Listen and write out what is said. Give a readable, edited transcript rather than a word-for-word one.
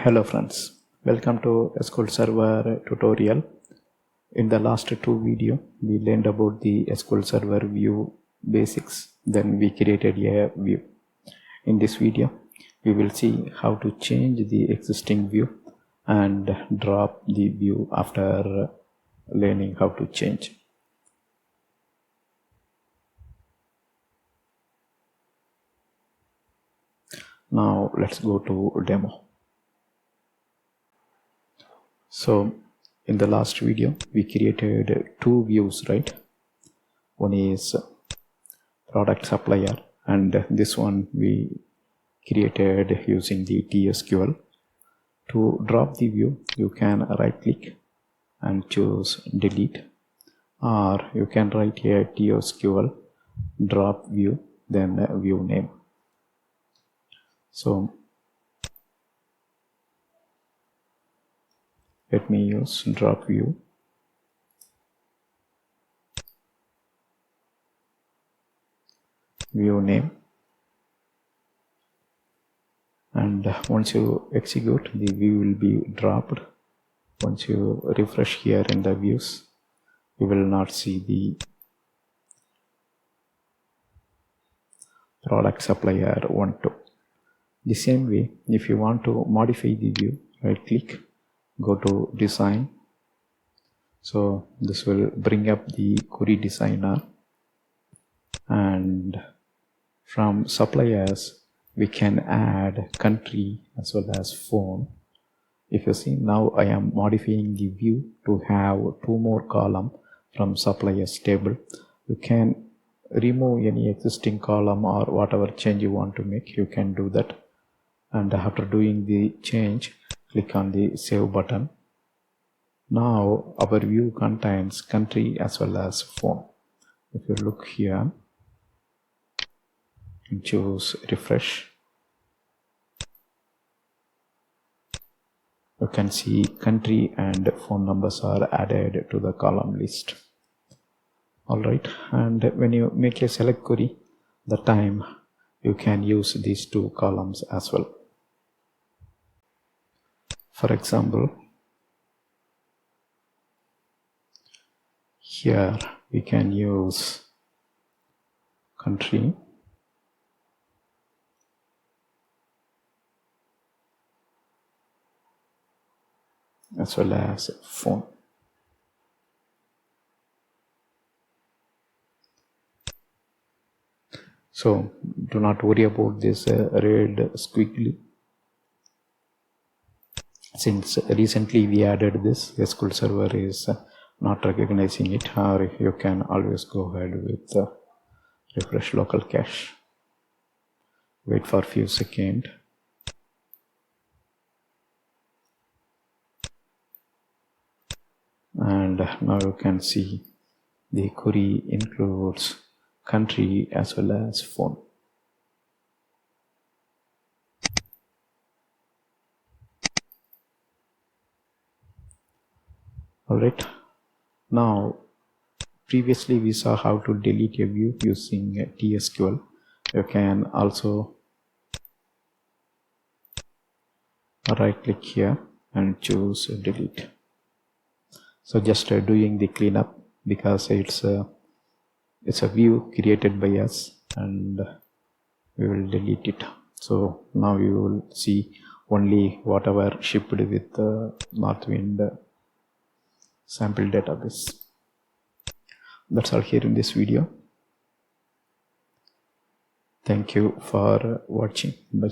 Hello friends, welcome to SQL Server tutorial. In the last two videos, we learned about the SQL Server view basics. Then we created a view. In this video, we will see how to change the existing view and drop the view after learning how to change. Now let's go to demo. So in the last video we created two views, right? One is product supplier, and this one we created using the TSQL. To drop the view, you can right click and choose delete, or you can write a TSQL drop view, then view name. So let me use drop view. View name, and once you execute, the view will be dropped. Once you refresh here in the views, you will not see the product supplier 1, 2. The same way, if you want to modify the view, right click, go to design. So this will bring up the query designer, and from suppliers we can add country as well as phone. If you see, now I am modifying the view to have two more columns from suppliers table. You can remove any existing column or whatever change you want to make, you can do that. And after doing the change, click on the save button. Now our view contains country as well as phone. If you look here and choose refresh, you can see country and phone numbers are added to the column list. Alright, and when you make a select query, the time you can use these two columns as well. For example, here we can use country as well as phone. So do not worry about this red squiggly. Since recently we added this, SQL Server is not recognizing it, or you can always go ahead with refresh local cache. Wait for a few seconds. And now you can see the query includes country as well as phone. Alright, now previously we saw how to delete a view using TSQL. You can also right click here and choose delete. So just doing the cleanup, because it's a view created by us and we will delete it. So now you will see only whatever shipped with Northwind sample database. That's all here in this video. Thank you for watching. Bye.